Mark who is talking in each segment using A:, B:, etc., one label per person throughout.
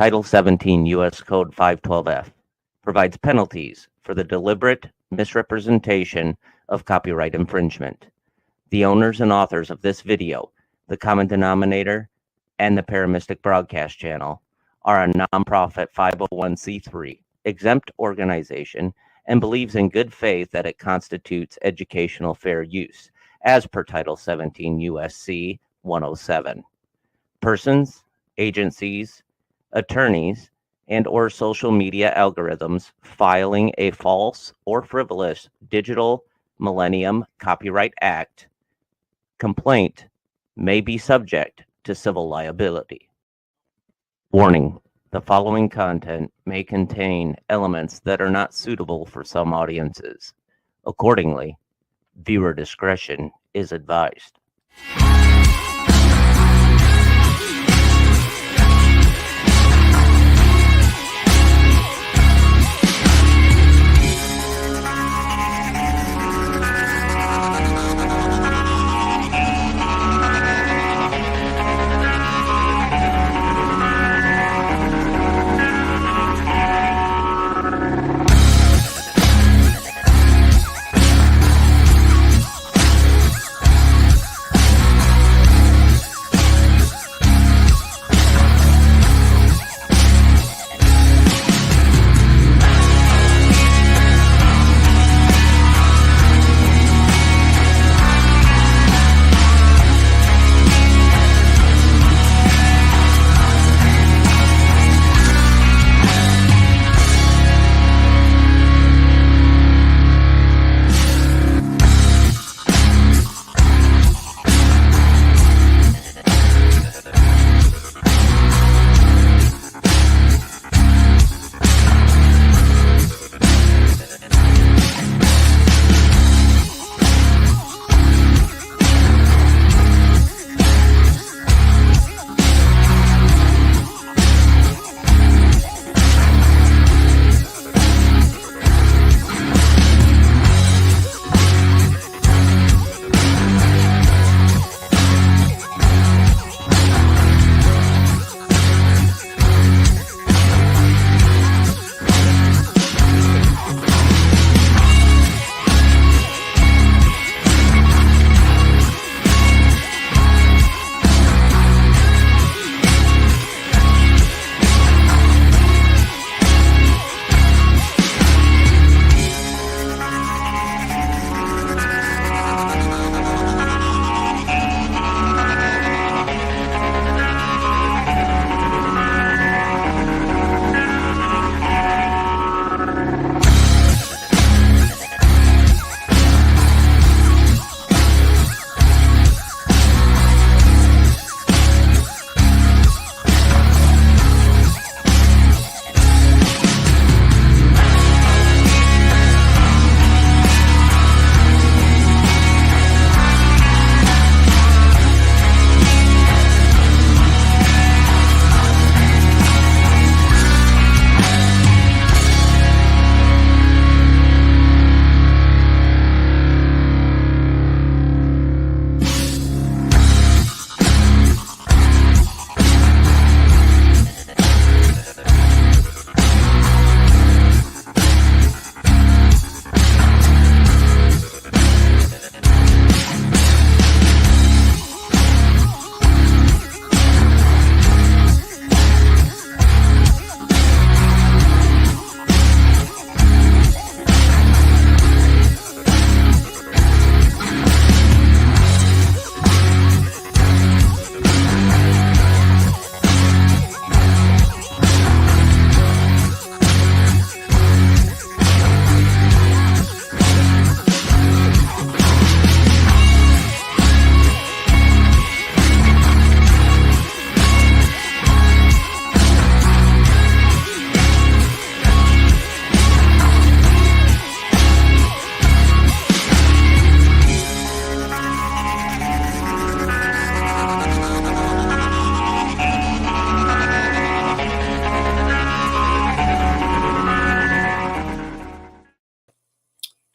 A: Title 17 U.S. Code 512F provides penalties for the deliberate misrepresentation of copyright infringement. The owners and authors of this video, the common denominator, and the Paramystic Broadcast Channel are a nonprofit 501c3 exempt organization and believes in good faith that it constitutes educational fair use, as per Title 17 U.S.C. 107. Persons, agencies, attorneys, and or social media algorithms filing a false or frivolous Digital Millennium Copyright Act complaint may be subject to civil liability. Warning: the following content may contain elements that are not suitable for some audiences. Accordingly, viewer discretion is advised.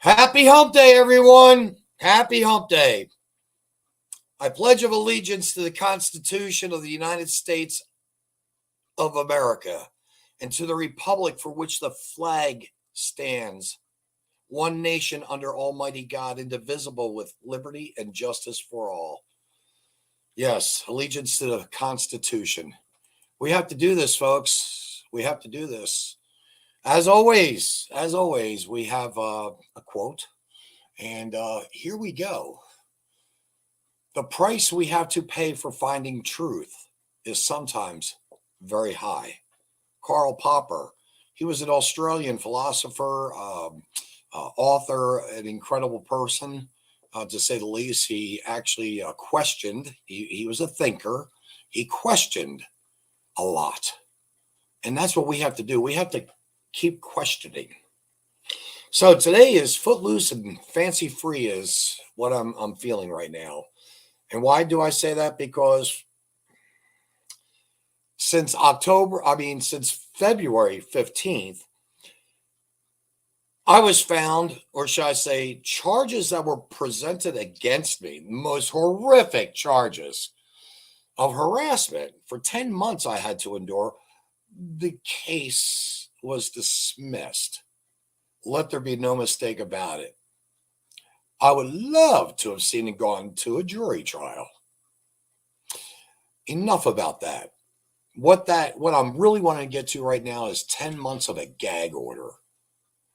B: Happy Hump Day, everyone. Happy Hump Day. I pledge of allegiance to the Constitution of the United States of America, and to the republic for which the flag stands, one nation under Almighty God, indivisible, with liberty and justice for all. Yes, allegiance to the Constitution. We have to do this, folks. We have to do this. As always, we have a quote, and here we go. The price we have to pay for finding truth is sometimes very high. Karl Popper, he was an Australian philosopher, author, an incredible person, to say the least. He actually questioned. He was a thinker. He questioned a lot. And that's what we have to do. We have to keep questioning. So today is footloose and fancy free is what I'm feeling right now. And why do I say that? Because since February 15th, I was found, or should I say, charges that were presented against me, the most horrific charges of harassment. For 10 months I had to endure. The case was dismissed. Let there be no mistake about it. I would love to have seen it gone to a jury trial. Enough about that. What I'm really wanting to get to right now is 10 months of a gag order.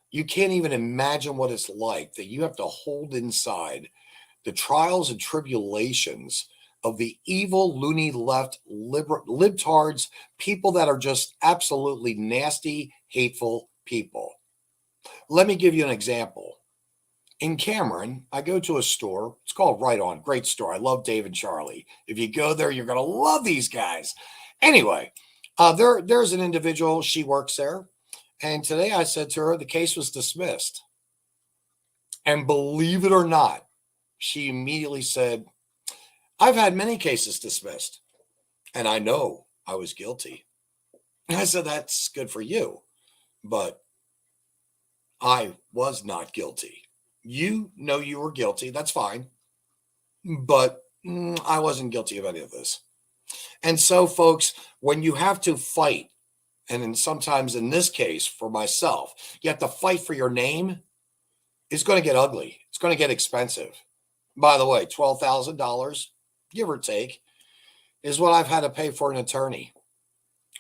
B: You can't even imagine what it's like that you have to hold inside the trials and tribulations of the evil, loony left, libtards, people that are just absolutely nasty, hateful people. Let me give you an example. In Cameron, I go to a store. It's called Right On. Great store. I love Dave and Charlie. If you go there, you're going to love these guys. Anyway, there's an individual. She works there. And today I said to her, the case was dismissed. And believe it or not, she immediately said, I've had many cases dismissed. And I know I was guilty. And I said, that's good for you. But I was not guilty. You know you were guilty. That's fine. But I wasn't guilty of any of this. And so, folks, when you have to fight, and sometimes in this case, for myself, you have to fight for your name, it's going to get ugly. It's going to get expensive. By the way, $12,000, give or take, is what I've had to pay for an attorney.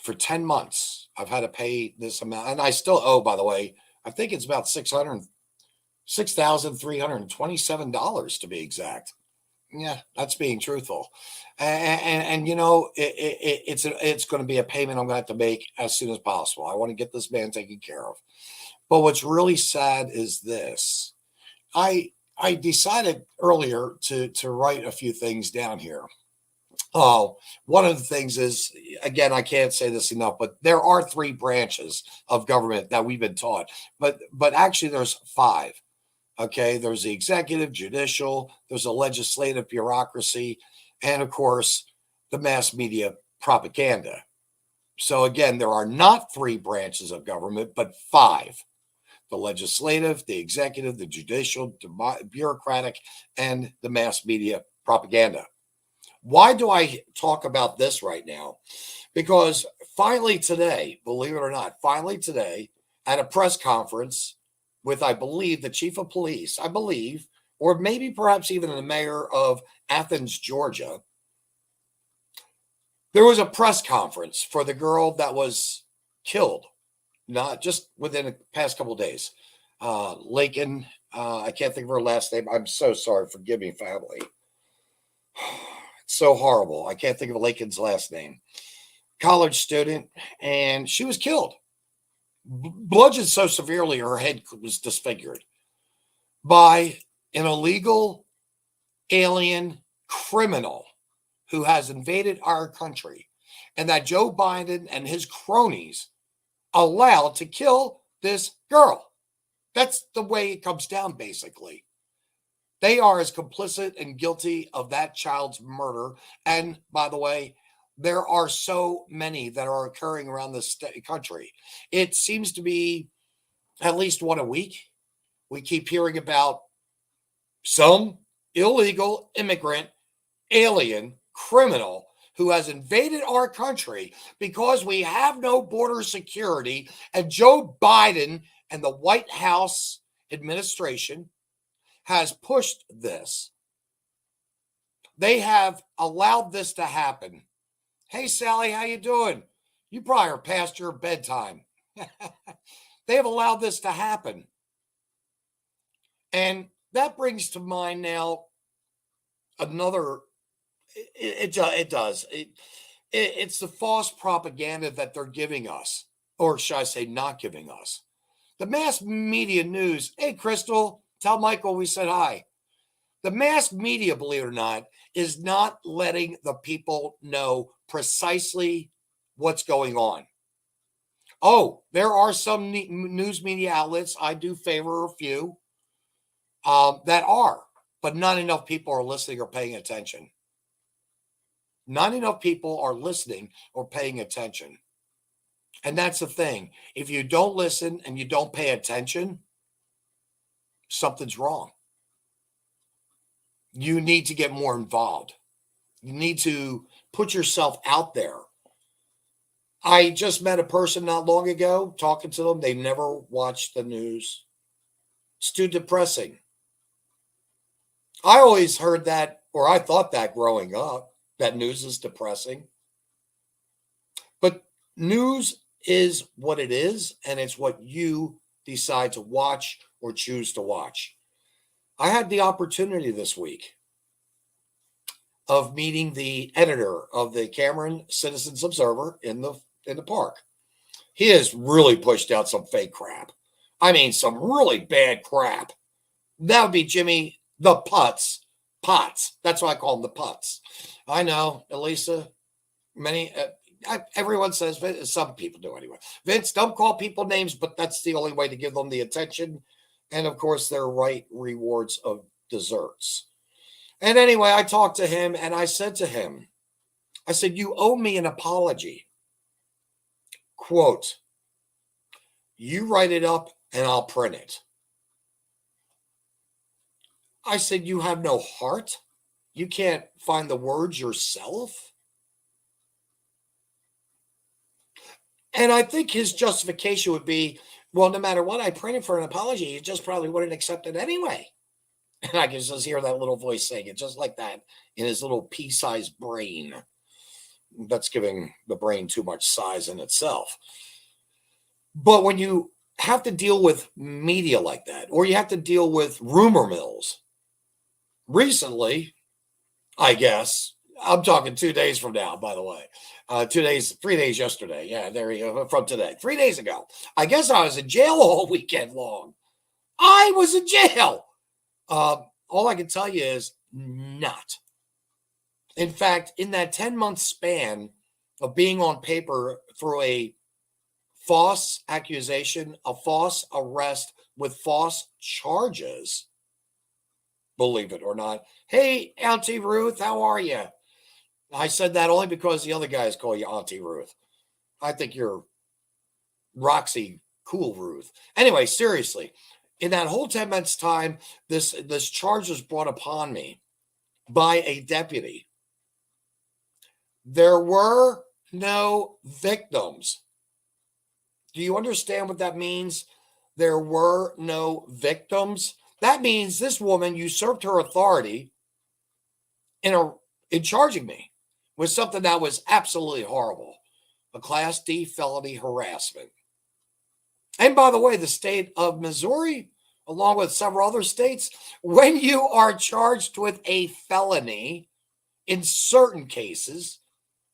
B: For 10 months, I've had to pay this amount. And I still owe, by the way, I think it's about $6,327 to be exact. Yeah, that's being truthful. And you know, it's going to be a payment I'm going to have to make as soon as possible. I want to get this man taken care of. But what's really sad is this. I decided earlier to write a few things down here. Oh, one of the things is, again, I can't say this enough, but there are 3 branches of government that we've been taught, but actually there's 5. Okay, there's the executive, judicial, there's a legislative bureaucracy, and of course, the mass media propaganda. So again, there are not 3 branches of government, but 5. The legislative, the executive, the judicial, the bureaucratic, and the mass media propaganda. Why do I talk about this right now? Because finally today, believe it or not, at a press conference with, I believe, the chief of police, or maybe perhaps even the mayor of Athens, Georgia, there was a press conference for the girl that was killed, not just within the past couple of days. Lakin, I can't think of her last name. I'm so sorry. Forgive me, family. It's so horrible. I can't think of Lakin's last name. College student, and she was killed. Bludgeoned so severely her head was disfigured by an illegal alien criminal who has invaded our country, and that Joe Biden and his cronies allowed to kill this girl. That's the way it comes down, basically. They are as complicit and guilty of that child's murder. And by the way, there are so many that are occurring around this country. It seems to be at least one a week. We keep hearing about some illegal immigrant, alien, criminal who has invaded our country because we have no border security, and Joe Biden and the White House administration has pushed this. They have allowed this to happen. Hey, Sally, how you doing? You probably are past your bedtime. They have allowed this to happen. And that brings to mind now another, it does. It's the false propaganda that they're giving us, or should I say not giving us. The mass media news, hey, Crystal, tell Michael we said hi. The mass media, believe it or not, is not letting the people know precisely what's going on. Oh, there are some news media outlets, I do favor a few, that are, but not enough people are listening or paying attention. Not enough people are listening or paying attention. And that's the thing. If you don't listen and you don't pay attention, something's wrong. You need to get more involved. You need to put yourself out there. I just met a person not long ago, talking to them. They never watched the news. It's too depressing. I always heard that, or I thought that growing up, that news is depressing. But news is what it is, and it's what you decide to watch or choose to watch. I had the opportunity this week of meeting the editor of the Cameron Citizens Observer in the park. He has really pushed out some fake crap. I mean, some really bad crap. That would be Jimmy the Potts. That's why I call him the Potts. I know, Elisa, everyone says, some people do anyway. Vince, don't call people names, but that's the only way to give them the attention. And of course, their right rewards of desserts. And anyway, I talked to him and I said to him, I said, you owe me an apology. Quote, you write it up and I'll print it. I said, you have no heart? You can't find the words yourself? And I think his justification would be, well, no matter what I printed for an apology, you just probably wouldn't accept it anyway. And I can just hear that little voice saying it just like that in his little pea-sized brain. That's giving the brain too much size in itself. But when you have to deal with media like that, or you have to deal with rumor mills, recently, I guess, I'm talking 2 days from now, by the way, 3 days yesterday. Yeah, there you go, from today, 3 days ago. I guess I was in jail all weekend long. I was in jail. All I can tell you is not. In fact, in that 10-month span of being on paper through a false accusation, a false arrest with false charges, believe it or not. Hey, Auntie Ruth, how are you? I said that only because the other guys call you Auntie Ruth. I think you're Roxy Cool Ruth. Anyway, seriously, in that whole 10 months time, this charge was brought upon me by a deputy. There were no victims. Do you understand what that means? There were no victims. That means this woman usurped her authority in charging me with something that was absolutely horrible, a Class D felony harassment. And by the way, the state of Missouri, along with several other states, when you are charged with a felony, in certain cases,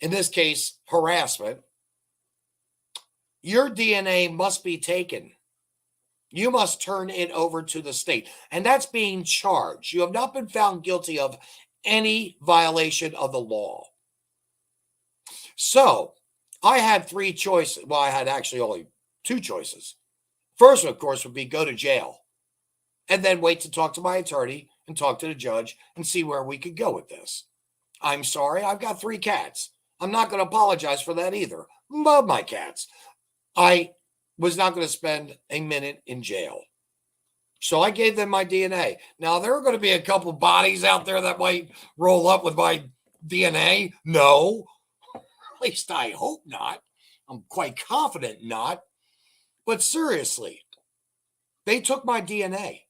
B: in this case, harassment, your DNA must be taken. You must turn it over to the state. And that's being charged. You have not been found guilty of any violation of the law. So I had three choices. Well, I had actually only two choices. First, of course, would be go to jail and then wait to talk to my attorney and talk to the judge and see where we could go with this. I'm sorry, I've got 3 cats. I'm not going to apologize for that either. Love my cats. I was not going to spend a minute in jail. So I gave them my DNA. Now, there are going to be a couple bodies out there that might roll up with my DNA? No. At least I hope not. I'm quite confident not. But seriously, they took my DNA.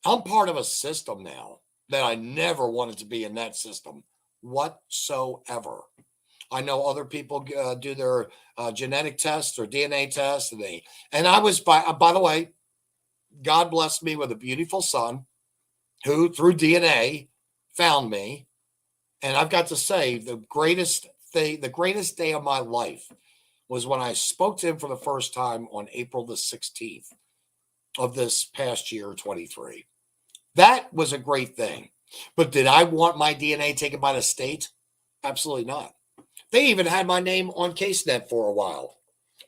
B: I'm part of a system now that I never wanted to be in that system whatsoever. I know other people do their genetic tests or DNA tests, and I was by the way, God blessed me with a beautiful son who, through DNA, found me, and I've got to say the greatest day of my life was when I spoke to him for the first time on April the 16th of this past year, 23. That was a great thing. But did I want my DNA taken by the state? Absolutely not. They even had my name on CaseNet for a while.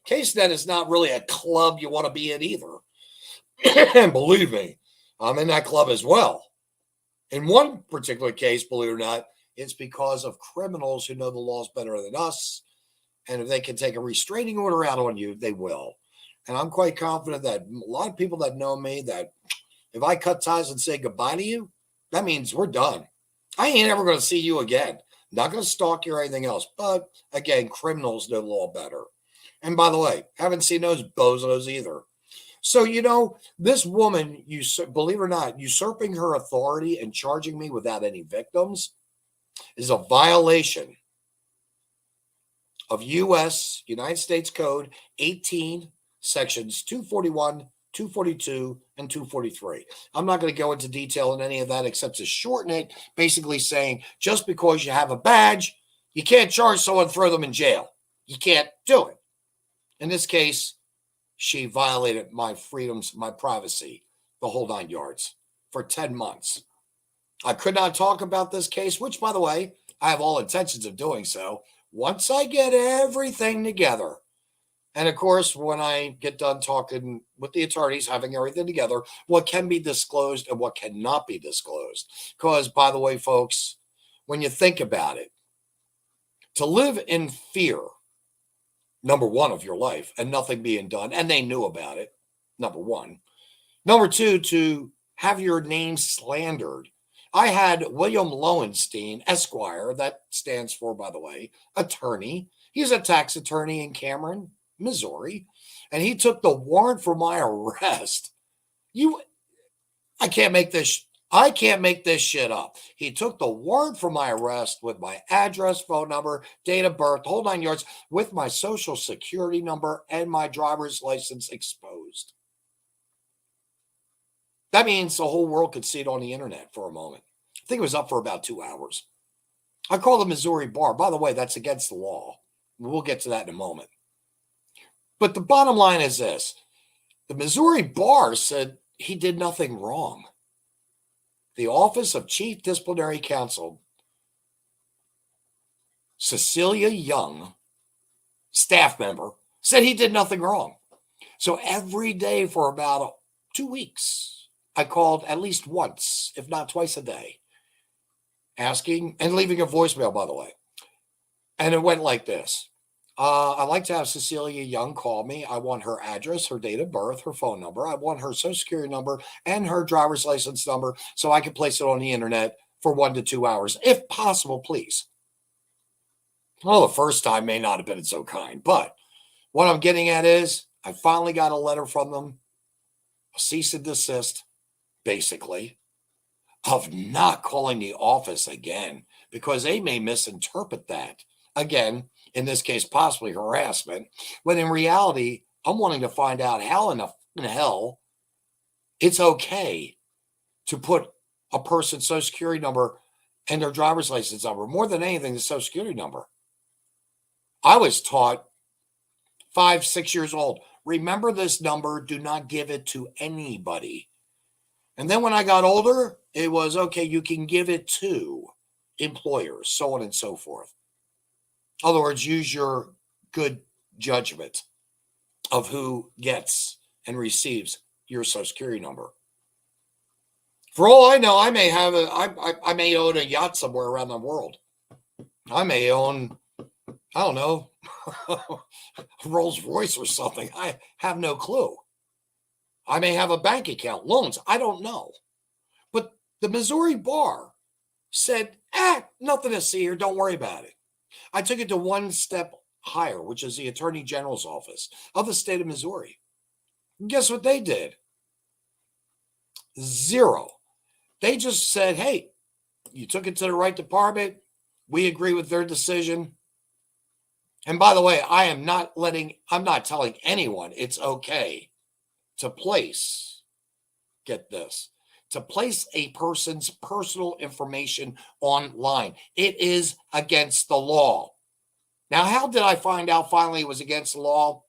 B: CaseNet is not really a club you want to be in either. And believe me, I'm in that club as well. In one particular case, believe it or not, it's because of criminals who know the laws better than us. And if they can take a restraining order out on you, they will. And I'm quite confident that a lot of people that know me, that if I cut ties and say goodbye to you, that means we're done. I ain't ever going to see you again. Not going to stalk you or anything else. But again, criminals know the law better. And by the way, haven't seen those bozos either. So, this woman, believe it or not, usurping her authority and charging me without any victims is a violation of United States Code 18, sections 241, 242, and 243. I'm not going to go into detail in any of that except to shorten it, basically saying just because you have a badge, you can't charge someone and throw them in jail. You can't do it. In this case, she violated my freedoms, my privacy, the whole 9 yards for 10 months. I could not talk about this case, which, by the way, I have all intentions of doing so once I get everything together. And of course, when I get done talking with the attorneys, having everything together, what can be disclosed and what cannot be disclosed. Because, by the way, folks, when you think about it, to live in fear, number one, of your life and nothing being done, and they knew about it, number one. Number two, to have your name slandered. I had William Lowenstein, Esquire, that stands for, by the way, attorney. He's a tax attorney in Cameron, Missouri, and he took the warrant for my arrest. I can't make this shit up. He took the warrant for my arrest with my address, phone number, date of birth, the whole 9 yards, with my social security number and my driver's license exposed. That means the whole world could see it on the internet for a moment. I think it was up for about 2 hours. I called the Missouri bar. By the way, that's against the law. We'll get to that in a moment. But the bottom line is this. The Missouri bar said he did nothing wrong. The Office of Chief Disciplinary Counsel, Cecilia Young, staff member, said he did nothing wrong. So every day for about 2 weeks, I called at least once, if not twice a day, asking and leaving a voicemail, by the way. And it went like this. I'd like to have Cecilia Young call me. I want her address, her date of birth, her phone number. I want her social security number and her driver's license number so I can place it on the internet for 1 to 2 hours, if possible, please. Well, the first time may not have been so kind, but what I'm getting at is I finally got a letter from them, a cease and desist, basically, of not calling the office again because they may misinterpret that. Again, in this case, possibly harassment, when in reality, I'm wanting to find out how in the hell it's okay to put a person's social security number and their driver's license number, more than anything, the social security number. I was taught 5, 6 years old, remember this number, do not give it to anybody. And then when I got older, it was, okay, you can give it to employers, so on and so forth. In other words, use your good judgment of who gets and receives your social security number. For all I know, I may have I may own a yacht somewhere around the world. I may own, I don't know, a Rolls Royce or something. I have no clue. I may have a bank account, loans. I don't know. But the Missouri bar said, Nothing to see here. Don't worry about it. I took it to one step higher, which is the Attorney General's office of the state of Missouri. And guess what they did? Zero. They just said, hey, you took it to the right department. We agree with their decision. And by the way, I'm not telling anyone it's okay to place, get this, to place a person's personal information online. It is against the law. Now, how did I find out finally it was against the law?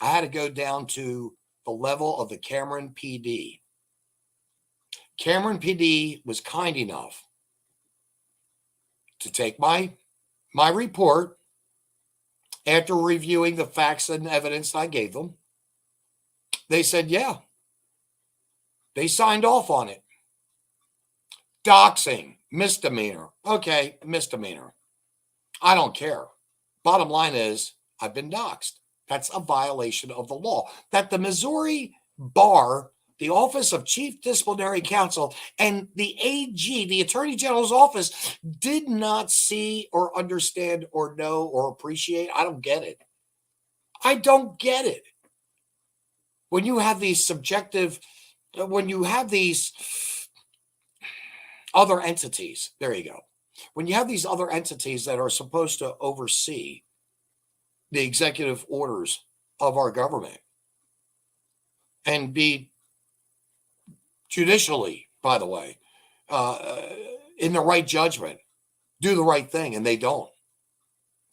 B: I had to go down to the level of the Cameron PD. Cameron PD was kind enough to take my report after reviewing the facts and evidence I gave them. They said, yeah, they signed off on it. Doxing, misdemeanor. Okay, misdemeanor. I don't care. Bottom line is, I've been doxed. That's a violation of the law. That the Missouri Bar, the Office of Chief Disciplinary Counsel, and the AG, the Attorney General's office, did not see or understand or know or appreciate. I don't get it. I don't get it. When you have these when you have these other entities, there you go. When you have these other entities that are supposed to oversee the executive orders of our government and be judicially, by the way, in the right judgment, do the right thing, and they don't.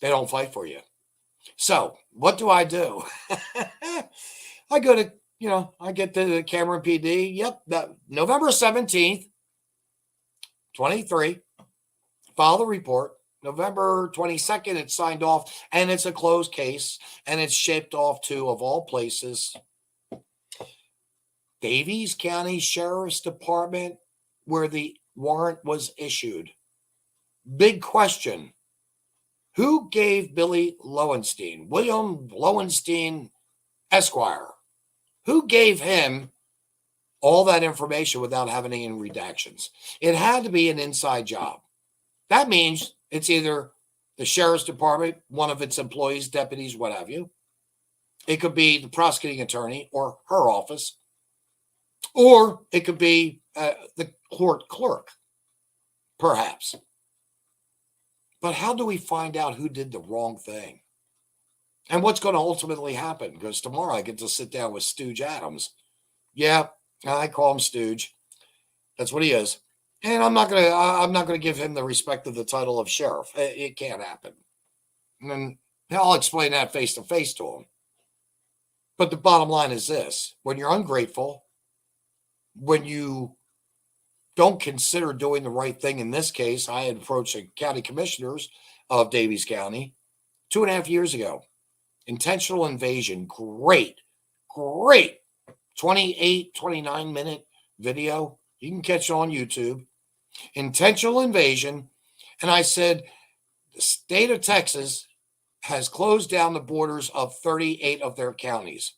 B: They don't fight for you. So what do? I go to, I get to the Cameron PD. Yep, that November 17th, 23, file the report. November 22nd, it's signed off, and it's a closed case, and it's shipped off to, of all places, Daviess County Sheriff's Department, where the warrant was issued. Big question. Who gave Billy Lowenstein, William Lowenstein Esquire, who gave him all that information without having any redactions? It had to be an inside job. That means it's either the sheriff's department, one of its employees, deputies, what have you. It could be the prosecuting attorney or her office, or it could be the court clerk, perhaps. But how do we find out who did the wrong thing? And what's going to ultimately happen? Because tomorrow I get to sit down with Stooge Adams. Yeah, I call him Stooge. That's what he is. And I'm not gonna give him the respect of the title of sheriff. It can't happen. And I'll explain that face to face to him. But the bottom line is this: when you're ungrateful, when you don't consider doing the right thing, in this case, I had approached the county commissioners of Daviess County 2.5 years ago. Intentional invasion, great 28, 29-minute video. You can catch it on YouTube. Intentional invasion. And I said, the state of Texas has closed down the borders of 38 of their counties.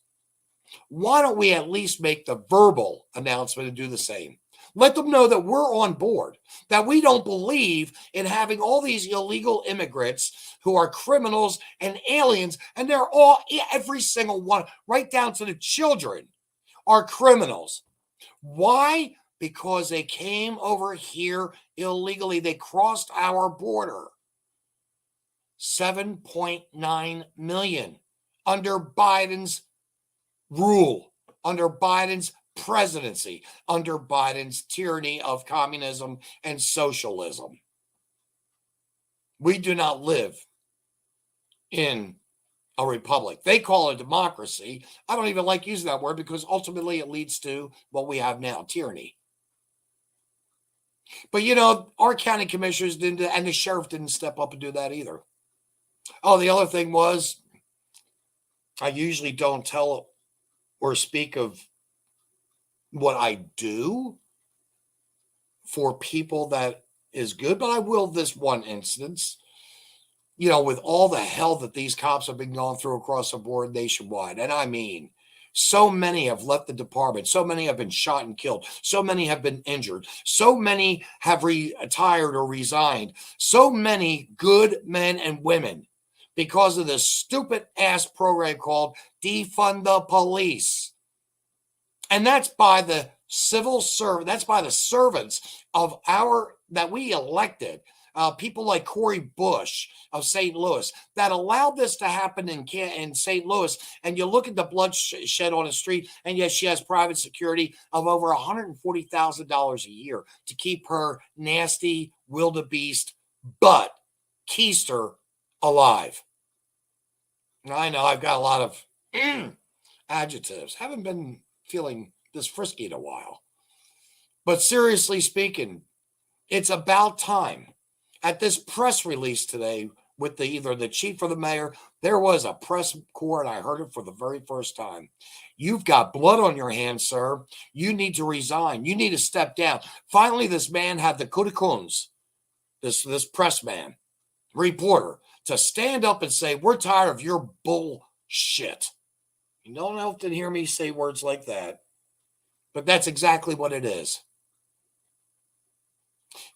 B: Why don't we at least make the verbal announcement and do the same? Let them know that we're on board, that we don't believe in having all these illegal immigrants who are criminals and aliens, and they're all, every single one, right down to the children, are criminals. Why? Because they came over here illegally. They crossed our border. 7.9 million under Biden's rule, under Biden's presidency, under Biden's tyranny of communism and socialism. We do not live in a republic. They call it democracy. I don't even like using that word because ultimately it leads to what we have now, tyranny. But, our county commissioners didn't, and the sheriff didn't step up and do that either. Oh, the other thing was, I usually don't tell or speak of what I do for people that is good, but I will this one instance, with all the hell that these cops have been going through across the board nationwide. And I mean, So many have left the department. So many have been shot and killed. So many have been injured. So many have retired or resigned. So many good men and women because of this stupid ass program called Defund the Police. And that's by the civil servant. That's by the servants of that we elected. People like Cori Bush of St. Louis that allowed this to happen in St. Louis. And you look at the bloodshed on the street, and yes, she has private security of over $140,000 a year to keep her nasty wildebeest butt keister alive. Now, I know I've got a lot of adjectives. Haven't been feeling this frisky in a while. But seriously speaking, it's about time. At this press release today with either the chief or the mayor, there was a press corps, and I heard it for the very first time. You've got blood on your hands, sir. You need to resign. You need to step down. Finally, this man had the kudakuns, this press man, reporter, to stand up and say, we're tired of your bullshit. You don't often hear me say words like that, but that's exactly what it is.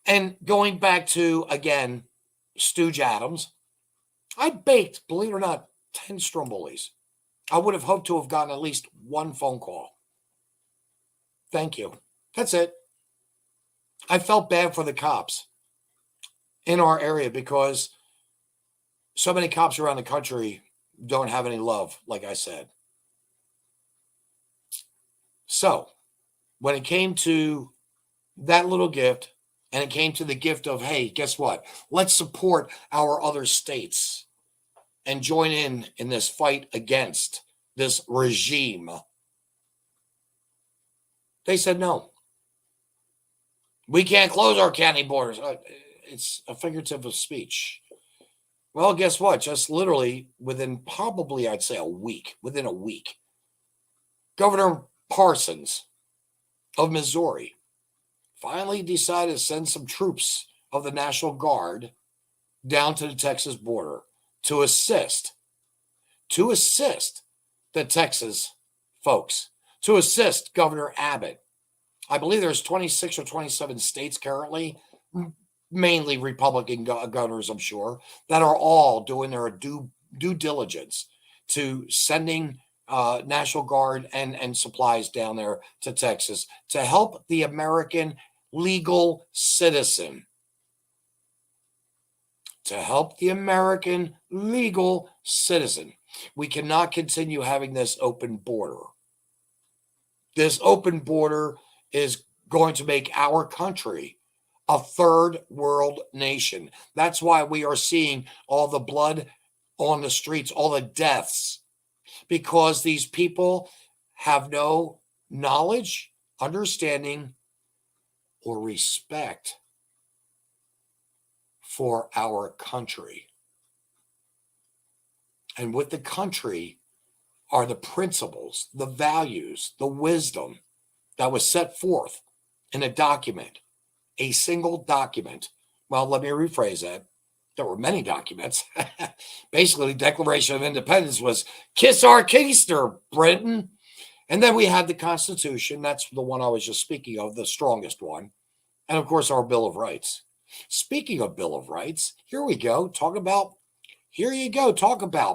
B: And going back to, again, Stooge Adams, I baked, believe it or not, 10 strombolis. I would have hoped to have gotten at least one phone call. Thank you. That's it. I felt bad for the cops in our area because so many cops around the country don't have any love, like I said. So when it came to that little gift, and it came to the gift of, hey, guess what? Let's support our other states and join in this fight against this regime. They said no. We can't close our county borders. It's a figurative of speech. Well, guess what? Just literally within probably, I'd say within a week, Governor Parsons of Missouri finally decided to send some troops of the National Guard down to the Texas border to assist the Texas folks, to assist Governor Abbott. I believe there's 26 or 27 states currently, mainly Republican governors, I'm sure, that are all doing their due diligence to sending National Guard and supplies down there to Texas to help the American legal citizen. To help the American legal citizen. We cannot continue having this open border. This open border is going to make our country a third world nation. That's why we are seeing all the blood on the streets, all the deaths, because these people have no knowledge, understanding, or respect for our country. And with the country are the principles, the values, the wisdom that was set forth in a document, a single document. Well, let me rephrase that. There were many documents. Basically, the Declaration of Independence was kiss our keister, Britain. And then we had the Constitution. That's the one I was just speaking of, the strongest one. And of course, our Bill of Rights. Speaking of Bill of Rights, here we go. Talk about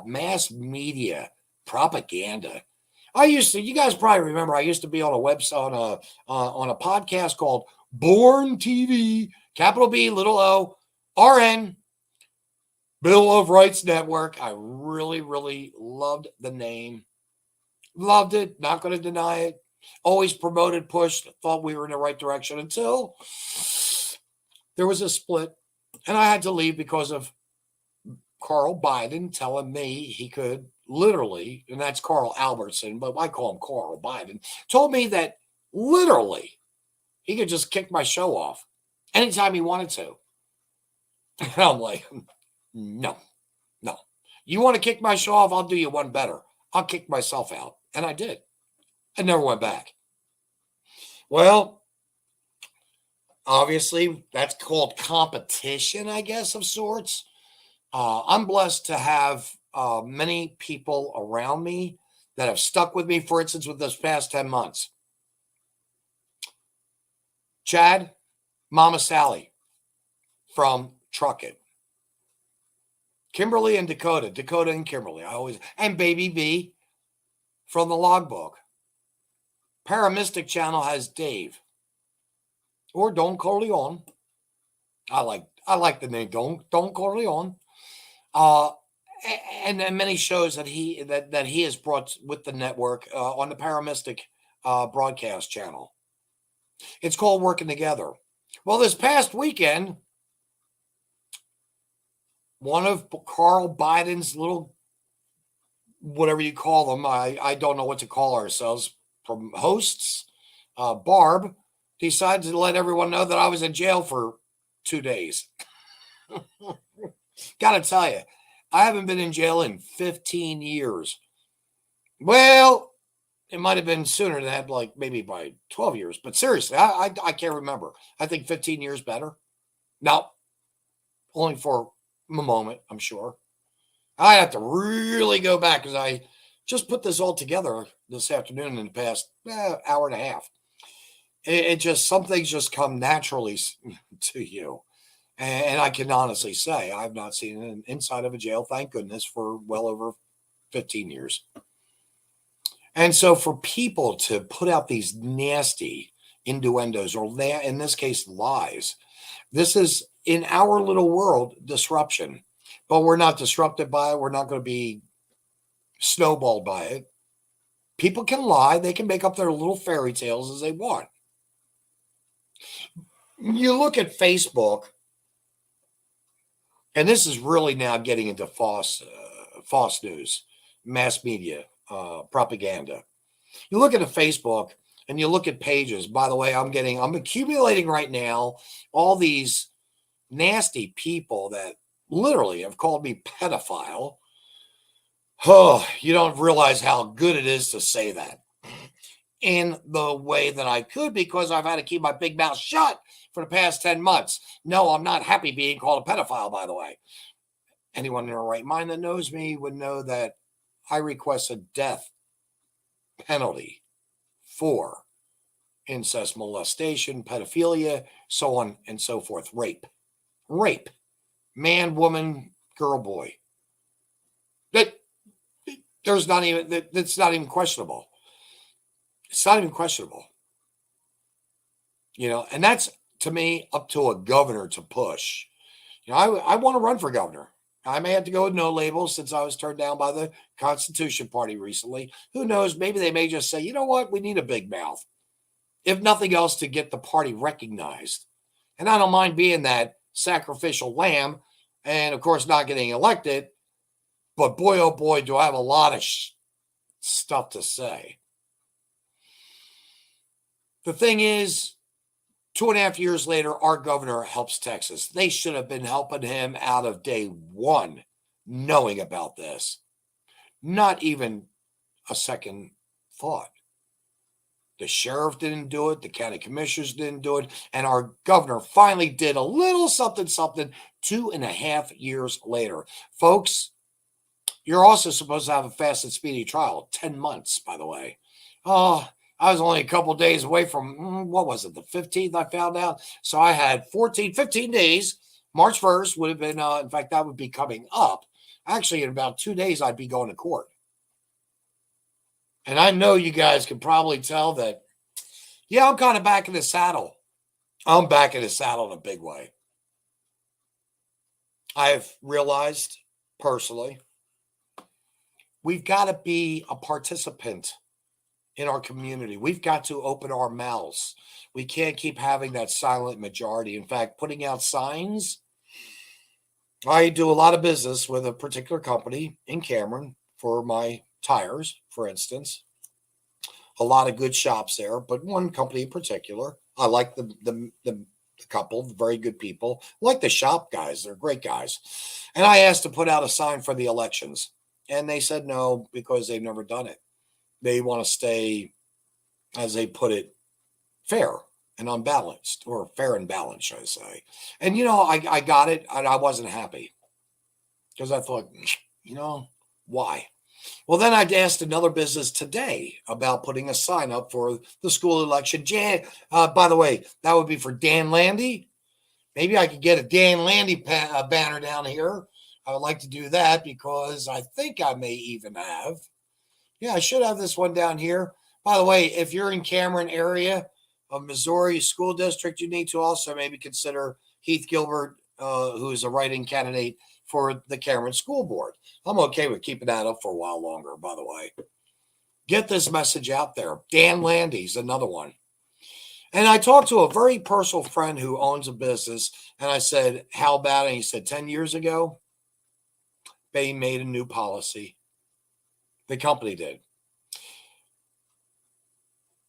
B: mass media propaganda. You guys probably remember, I used to be on a website, on a podcast called Born TV, capital B, little O, RN, Bill of Rights Network. I really, really loved the name. Loved it. Not going to deny it. Always promoted, pushed, thought we were in the right direction until there was a split. And I had to leave because of Carl Biden telling me he could literally, and that's Carl Albertson, but I call him Carl Biden, told me that literally he could just kick my show off anytime he wanted to. And I'm like, no. You want to kick my show off? I'll do you one better. I'll kick myself out. And I did. I never went back. Well, obviously, that's called competition, I guess, of sorts. I'm blessed to have many people around me that have stuck with me, for instance, with this past 10 months. Chad, Mama Sally from Truck It. Kimberly and Dakota. Dakota and Kimberly. And Baby B from the Logbook. Paramystic Channel has Dave. Or Don Corleone. I like the name Don Corleone. And then many shows that he has brought with the network on the Paramystic broadcast channel. It's called Working Together. Well, this past weekend, one of Carl Biden's little, whatever you call them, I don't know what to call ourselves, from hosts, Barb, decided to let everyone know that I was in jail for 2 days. Gotta tell you, I haven't been in jail in 15 years. Well, it might have been sooner than that, like maybe by 12 years. But seriously, I can't remember. I think 15 years better. No, only for a moment, I'm sure. I have to really go back because I just put this all together this afternoon in the past hour and a half. It just, some things just come naturally to you. And I can honestly say I've not seen an inside of a jail, thank goodness, for well over 15 years. And so for people to put out these nasty innuendos, or in this case, lies, this is, in our little world, disruption. But we're not disrupted by it. We're not going to be snowballed by it. People can lie. They can make up their little fairy tales as they want. You look at Facebook, and this is really now getting into false news, mass media, propaganda. You look at a Facebook and you look at pages. By the way, I'm accumulating right now all these nasty people that literally have called me pedophile. Oh, you don't realize how good it is to say that in the way that I could, because I've had to keep my big mouth shut for the past 10 months. No, I'm not happy being called a pedophile, by the way. Anyone in their right mind that knows me would know that I request a death penalty for incest, molestation, pedophilia, so on and so forth. Rape. Man, woman, girl, boy. That's not even questionable. It's not even questionable. And that's, to me, up to a governor to push. I want to run for governor. I may have to go with no label since I was turned down by the Constitution Party recently. Who knows? Maybe they may just say, you know what? We need a big mouth. If nothing else, to get the party recognized. And I don't mind being that sacrificial lamb and, of course, not getting elected. But boy, oh boy, do I have a lot of stuff to say. The thing is, 2.5 years later, our governor helps Texas. They should have been helping him out of day one, knowing about this. Not even a second thought. The sheriff didn't do it. The county commissioners didn't do it. And our governor finally did a little something 2.5 years later. Folks, you're also supposed to have a fast and speedy trial. 10 months, by the way. Oh, I was only a couple of days away from, what was it, the 15th I found out? So I had 15 days. March 1st would have been, in fact, that would be coming up. Actually, in about 2 days, I'd be going to court. And I know you guys can probably tell that, yeah, I'm kind of back in the saddle. I'm back in the saddle in a big way. I've realized personally, we've got to be a participant in our community. We've got to open our mouths. We can't keep having that silent majority. In fact, putting out signs. I do a lot of business with a particular company in Cameron for my tires, for instance. A lot of good shops there, but one company in particular. I like the couple, very good people. I like the shop guys. They're great guys. And I asked to put out a sign for the elections. And they said no, because they've never done it. They want to stay, as they put it, fair and unbalanced, or fair and balanced, should I say. And, I got it, and I wasn't happy because I thought, why? Well, then I'd asked another business today about putting a sign up for the school election. By the way, that would be for Dan Landy. Maybe I could get a Dan Landy banner down here. I would like to do that because I think I may even have. Yeah, I should have this one down here. By the way, if you're in Cameron area of Missouri School District, you need to also maybe consider Heath Gilbert, who is a write-in candidate for the Cameron School Board. I'm okay with keeping that up for a while longer, by the way. Get this message out there. Dan Landy's another one. And I talked to a very personal friend who owns a business, and I said, how about it? And he said, 10 years ago, they made a new policy. The company did.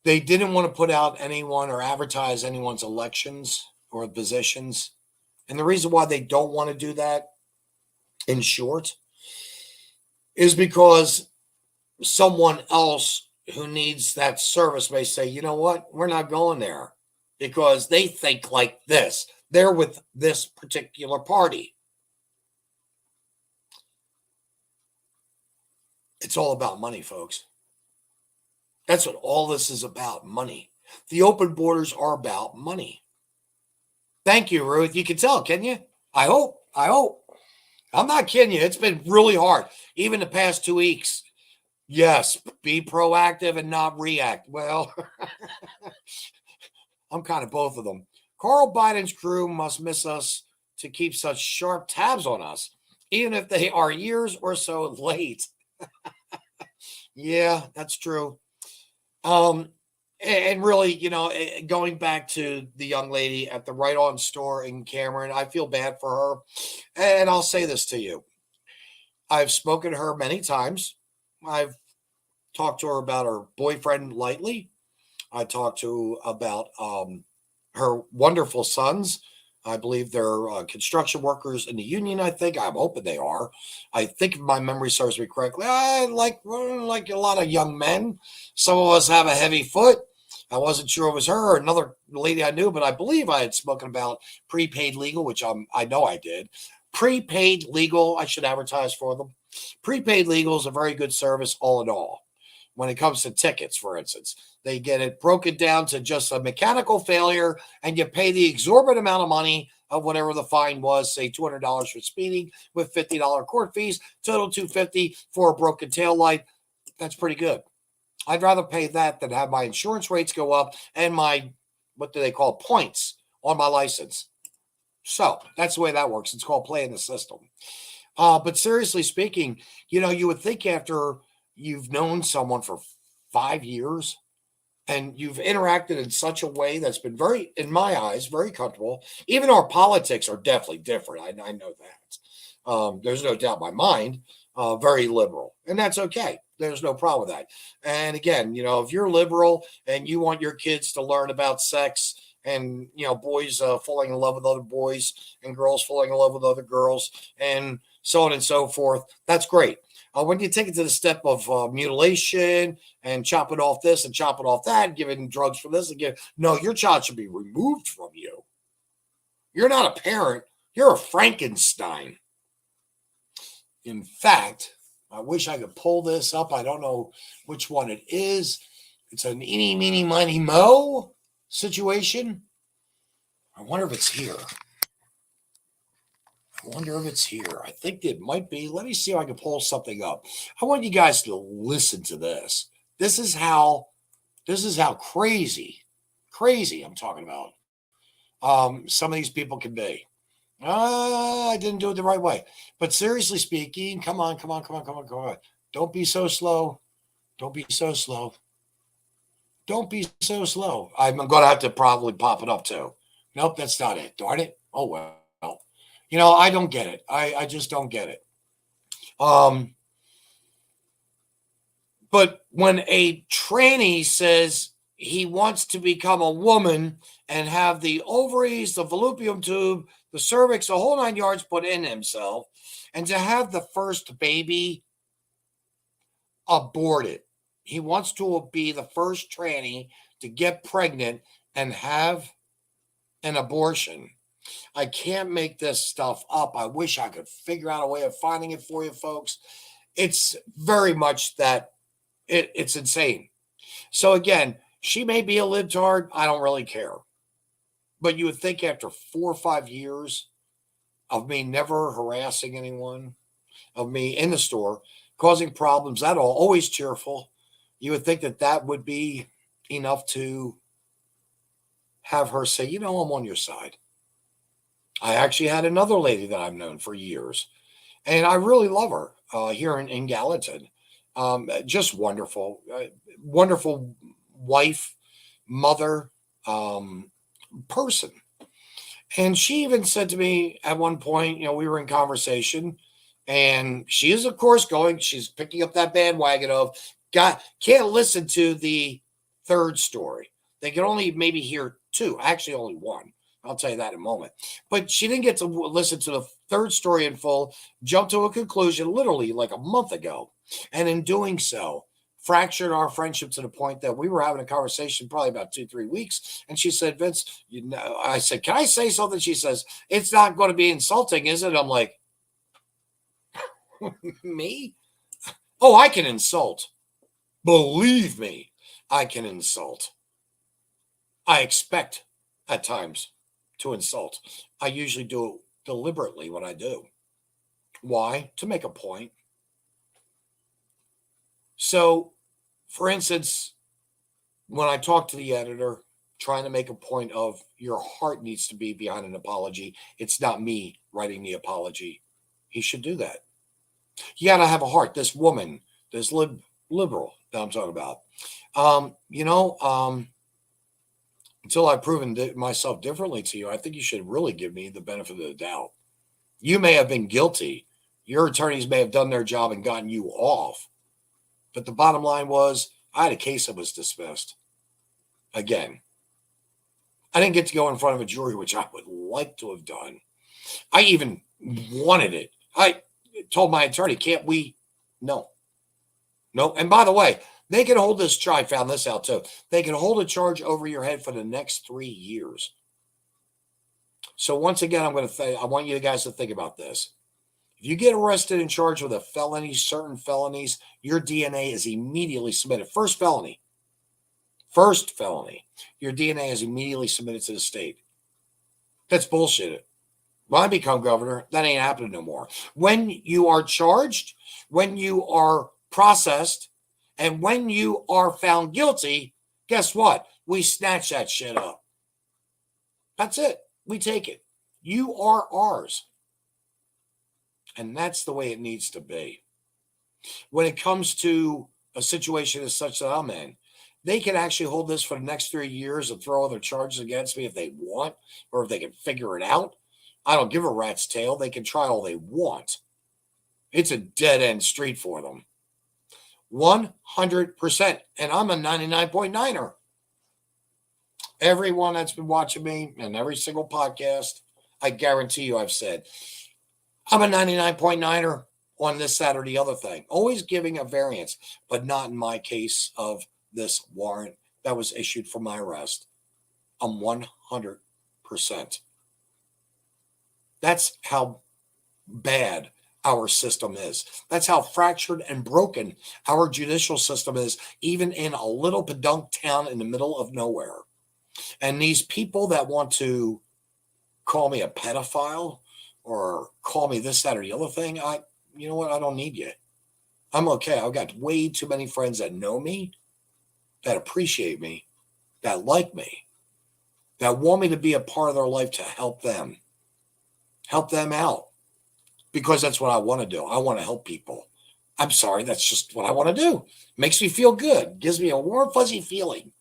B: They didn't want to put out anyone or advertise anyone's elections or positions. And the reason why they don't want to do that, in short, is because someone else who needs that service may say, you know what, we're not going there because they think like this. They're with this particular party. It's all about money, folks. That's what all this is about, money. The open borders are about money. Thank you, Ruth. You can tell, can you? I hope. I'm not kidding you. It's been really hard. Even the past 2 weeks. Yes, be proactive and not react. Well, I'm kind of both of them. Carl Biden's crew must miss us to keep such sharp tabs on us, even if they are years or so late. Yeah, that's true. And really, going back to the young lady at the Right On store in Cameron, I feel bad for her. And I'll say this to you. I've spoken to her many times. I've talked to her about her boyfriend lightly. I talked to about her wonderful sons. I believe they're construction workers in the union, I think. I'm hoping they are. I think if my memory serves me correctly, I like a lot of young men. Some of us have a heavy foot. I wasn't sure it was her or another lady I knew, but I believe I had spoken about prepaid legal, which I know I did. Prepaid legal, I should advertise for them. Prepaid legal is a very good service all in all. When it comes to tickets, for instance, they get it broken down to just a mechanical failure, and you pay the exorbitant amount of money of whatever the fine was, say $200 for speeding with $50 court fees, total $250 for a broken tail light. That's pretty good. I'd rather pay that than have my insurance rates go up and my, what do they call, points on my license. So that's the way that works. It's called playing the system. But seriously speaking, you would think after you've known someone for 5 years and you've interacted in such a way that's been very, in my eyes, very comfortable. Even our politics are definitely different. I know that. There's no doubt in my mind, very liberal. And that's okay. There's no problem with that. And again, if you're liberal and you want your kids to learn about sex and, boys falling in love with other boys and girls falling in love with other girls and so on and so forth, that's great. When you take it to the step of mutilation and chopping off this and chopping off that, giving drugs for this again, no, your child should be removed from you. You're not a parent. You're a Frankenstein. In fact, I wish I could pull this up. I don't know which one it is. It's an eeny, meeny, miny, mo situation. I wonder if it's here. I think it might be. Let me see if I can pull something up. I want you guys to listen to this. This is how crazy I'm talking about. Some of these people can be. I didn't do it the right way. But seriously speaking, come on. Don't be so slow. I'm going to have to probably pop it up too. Nope, that's not it. Darn it. Oh, well. I don't get it. I just don't get it. But when a tranny says he wants to become a woman and have the ovaries, the fallopian tube, the cervix, the whole 9 yards put in himself, and to have the first baby aborted, he wants to be the first tranny to get pregnant and have an abortion. I can't make this stuff up. I wish I could figure out a way of finding it for you folks. it's very much that it's insane. So again, she may be a libtard. I don't really care. But you would think after 4 or 5 years of me never harassing anyone, of me in the store, causing problems at all, always cheerful, you would think that that would be enough to have her say, I'm on your side. I actually had another lady that I've known for years, and I really love her here in Gallatin. Just wonderful, wonderful wife, mother, person. And she even said to me at one point, we were in conversation, and she is, of course, she's picking up that bandwagon of, God, can't listen to the third story. They can only maybe hear two, actually, only one. I'll tell you that in a moment. But she didn't get to listen to the third story in full, jumped to a conclusion literally like a month ago. And in doing so, fractured our friendship to the point that we were having a conversation probably about 2-3 weeks. And she said, Vince, I said, can I say something? She says, it's not going to be insulting, is it? I'm like, me? Oh, I can insult. Believe me, I can insult. I expect at times to insult. I usually do it deliberately when I do. Why? To make a point. So, for instance, when I talk to the editor, trying to make a point of your heart needs to be behind an apology. It's not me writing the apology. He should do that. You got to have a heart. This woman, this liberal that I'm talking about, until I've proven myself differently to you, I think you should really give me the benefit of the doubt. You may have been guilty. Your attorneys may have done their job and gotten you off. But the bottom line was, I had a case that was dismissed. Again, I didn't get to go in front of a jury, which I would like to have done. I even wanted it. I told my attorney, can't we? No. And by the way, they can hold this charge. I found this out too. They can hold a charge over your head for the next 3 years. So once again, I want you guys to think about this. If you get arrested and charged with a felony, certain felonies, your DNA is immediately submitted. First felony, your DNA is immediately submitted to the state. That's bullshit. When I become governor, that ain't happening no more. When you are charged, when you are processed, and when you are found guilty, guess what? We snatch that shit up. That's it. We take it. You are ours. And that's the way it needs to be. When it comes to a situation as such that I'm in, they can actually hold this for the next 3 years and throw other charges against me if they want, or if they can figure it out. I don't give a rat's tail. They can try all they want. It's a dead-end street for them. 100%. And I'm a 99.9er. Everyone that's been watching me and every single podcast, I guarantee you I've said, I'm a 99.9er on this, that, or the other thing. Always giving a variance, but not in my case of this warrant that was issued for my arrest. I'm 100%. That's how bad our system is. That's how fractured and broken our judicial system is, even in a little pedunk town in the middle of nowhere. And these people that want to call me a pedophile or call me this, that, or the other thing, you know what? I don't need you. I'm okay. I've got way too many friends that know me, that appreciate me, that like me, that want me to be a part of their life to help them out. Because that's what I want to do. I want to help people. I'm sorry, that's just what I want to do. Makes me feel good. Gives me a warm, fuzzy feeling.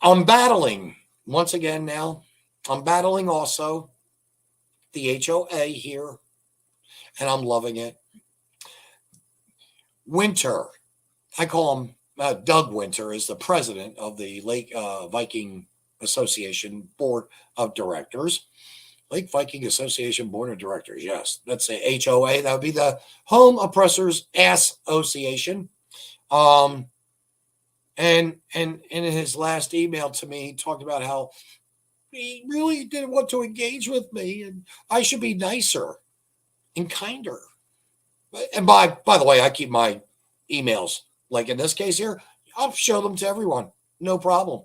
B: I'm battling, once again now, I'm battling also the HOA here, and I'm loving it. Winter, I call him Doug Winter, is the president of the Lake Viking Association Board of Directors. Lake Viking Association Board of Directors. Yes, let's say HOA. That would be the Home Oppressors Association. And in his last email to me, he talked about how he really didn't want to engage with me, and I should be nicer and kinder. And by the way, I keep my emails, like in this case here, I'll show them to everyone. No problem.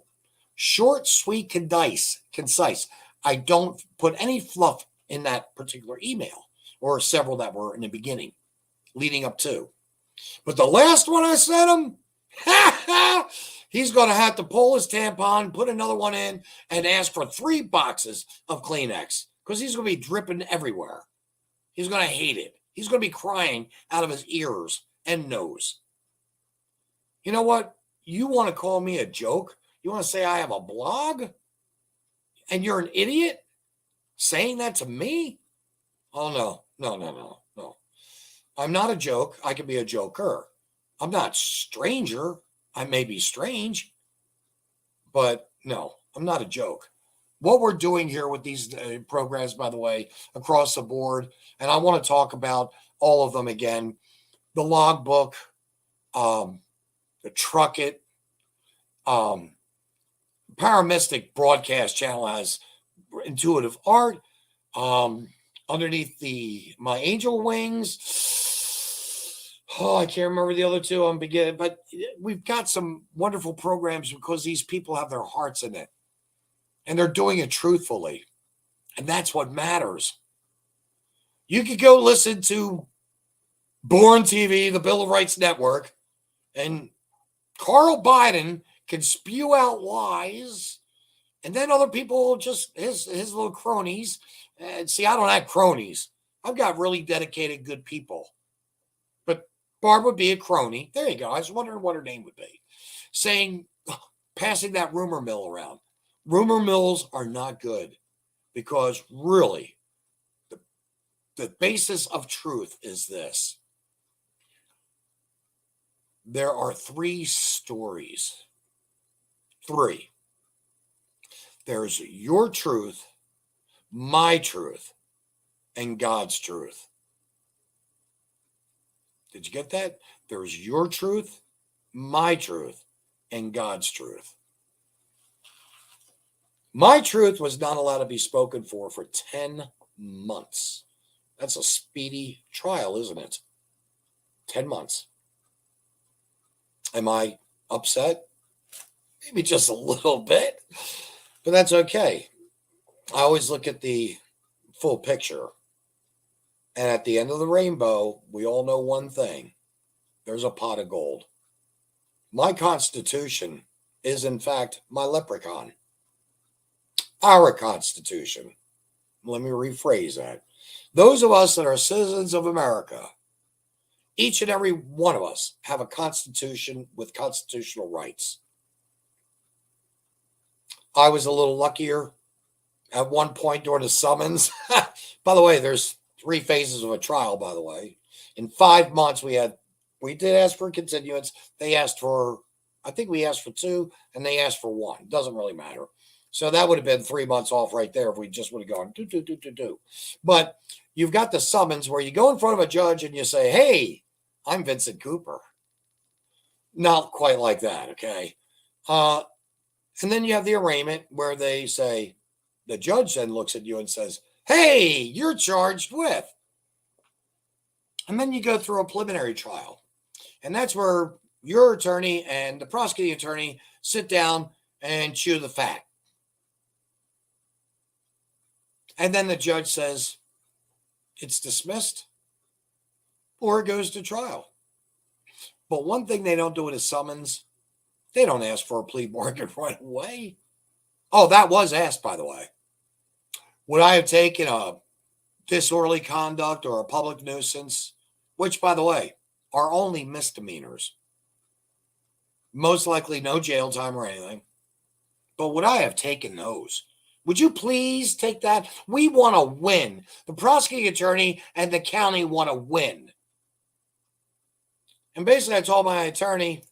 B: Short, sweet, concise. I don't put any fluff in that particular email, or several that were in the beginning, leading up to. But the last one I sent him, he's going to have to pull his tampon, put another one in, and ask for 3 boxes of Kleenex because he's going to be dripping everywhere. He's going to hate it. He's going to be crying out of his ears and nose. You know what? You want to call me a joke? You want to say I have a blog? And you're an idiot saying that to me? Oh, no. I'm not a joke. I can be a joker. I'm not stranger. I may be strange, but no, I'm not a joke. What we're doing here with these programs, by the way, across the board, and I want to talk about all of them again, the logbook, the Truck It, Paramystic broadcast channel has intuitive art. Underneath my angel wings. Oh, I can't remember the other two. I'm beginning, but we've got some wonderful programs because these people have their hearts in it and they're doing it truthfully. And that's what matters. You could go listen to Born TV, the Bill of Rights Network, and Carl Biden can spew out lies, and then other people, just his little cronies. And see, I don't have cronies. I've got really dedicated, good people. But Barb would be a crony. There you go. I was wondering what her name would be. Passing that rumor mill around. Rumor mills are not good because really, the basis of truth is this. There are 3 stories. 3. There's your truth, my truth, and God's truth. Did you get that? There's your truth, my truth, and God's truth. My truth was not allowed to be spoken for 10 months. That's a speedy trial, isn't it? 10 months. Am I upset? Maybe just a little bit, but that's okay. I always look at the full picture. And at the end of the rainbow, we all know one thing. There's a pot of gold. My Constitution is, in fact, my leprechaun. Our Constitution. Let me rephrase that. Those of us that are citizens of America, each and every one of us have a constitution with constitutional rights. I was a little luckier at one point during the summons. By the way, there's 3 phases of a trial, by the way. In 5 months, we did ask for continuance. They asked for, I think we asked for 2, and they asked for 1. Doesn't really matter. So that would have been 3 months off right there if we just would have gone do. But you've got the summons where you go in front of a judge and you say, hey, I'm Vincent Cooper. Not quite like that, okay? And then you have the arraignment where they say, the judge then looks at you and says, hey, you're charged with. And then you go through a preliminary trial. And that's where your attorney and the prosecuting attorney sit down and chew the fat. And then the judge says, it's dismissed or it goes to trial. But one thing they don't do with a summons, they don't ask for a plea bargain right away. Oh, that was asked, by the way. Would I have taken a disorderly conduct or a public nuisance, which, by the way, are only misdemeanors? Most likely no jail time or anything. But would I have taken those? Would you please take that? We want to win. The prosecuting attorney and the county want to win. And basically, I told my attorney,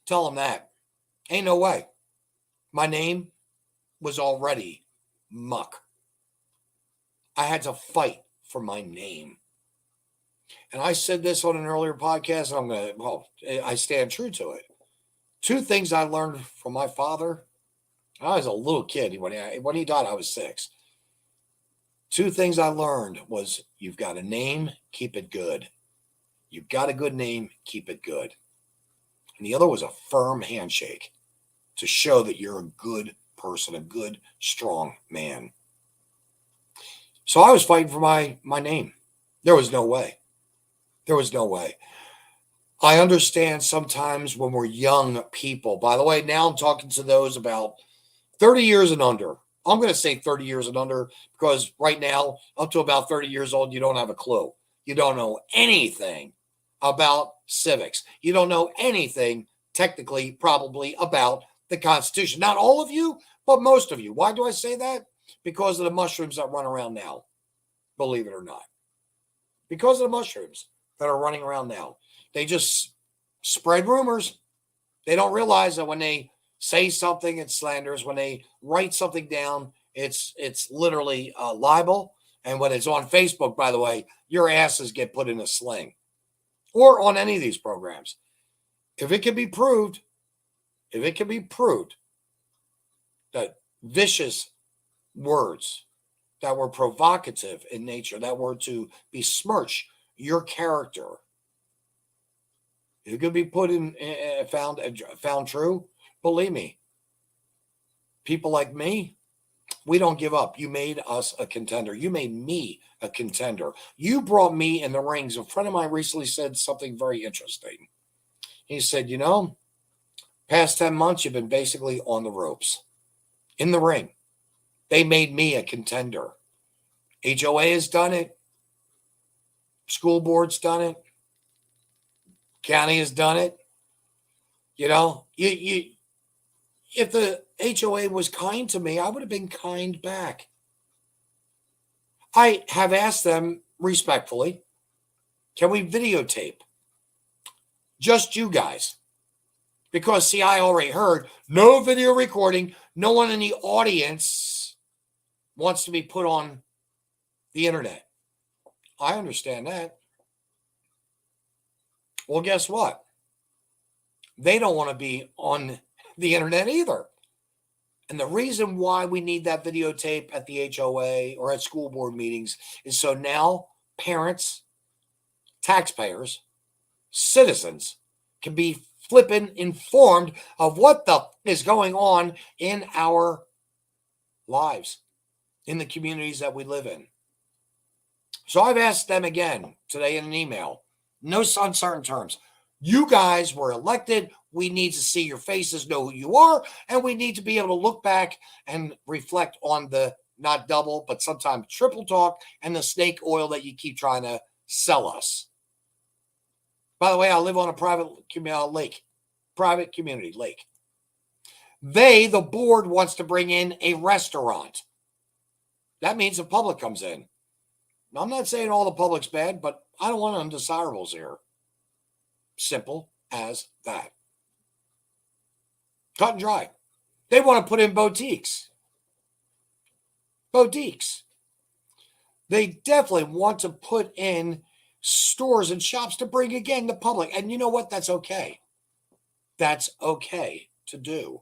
B: tell him that. Ain't no way. My name was already muck. I had to fight for my name. And I said this on an earlier podcast, and I stand true to it. 2 things I learned from my father. I was a little kid. When he died, I was 6. 2 things I learned was, you've got a name, keep it good. You've got a good name, keep it good. And the other was a firm handshake to show that you're a good person, a good, strong man. So I was fighting for my name. There was no way. There was no way. I understand sometimes when we're young people. By the way, now I'm talking to those about 30 years and under. I'm going to say 30 years and under because right now, up to about 30 years old, you don't have a clue. You don't know anything about civics. You don't know anything, technically, probably, about the Constitution. Not all of you, but most of you. Why do I say that? Because of the mushrooms that run around now, believe it or not. Because of the mushrooms that are running around now. They just spread rumors. They don't realize that when they say something, it's slanderous. When they write something down, it's literally libel. And when it's on Facebook, by the way, your asses get put in a sling. Or on any of these programs. If it can be proved that vicious words that were provocative in nature, that were to besmirch your character, it could be put in, found true. Believe me, people like me, we don't give up. You made us a contender. You made me a contender. You brought me in the rings. A friend of mine recently said something very interesting. He said, past 10 months, you've been basically on the ropes, in the ring. They made me a contender. HOA has done it. School board's done it. County has done it. If the HOA was kind to me, I would have been kind back. I have asked them respectfully, can we videotape? Just you guys. Because, see, I already heard no video recording. No one in the audience wants to be put on the internet. I understand that. Well, guess what? They don't want to be on the internet either. And the reason why we need that videotape at the HOA or at school board meetings is so now parents, taxpayers, citizens can be flipping informed of what the is going on in our lives, in the communities that we live in. So I've asked them again today in an email, no uncertain terms. You guys were elected. We need to see your faces, know who you are, and we need to be able to look back and reflect on the not double, but sometimes triple talk and the snake oil that you keep trying to sell us. By the way, I live on a private community lake. The board wants to bring in a restaurant. That means the public comes in. I'm not saying all the public's bad, but I don't want undesirables here. Simple as that. Cut and dry. They want to put in boutiques. They definitely want to put in stores and shops to bring again the public. And you know what? That's okay. That's okay to do.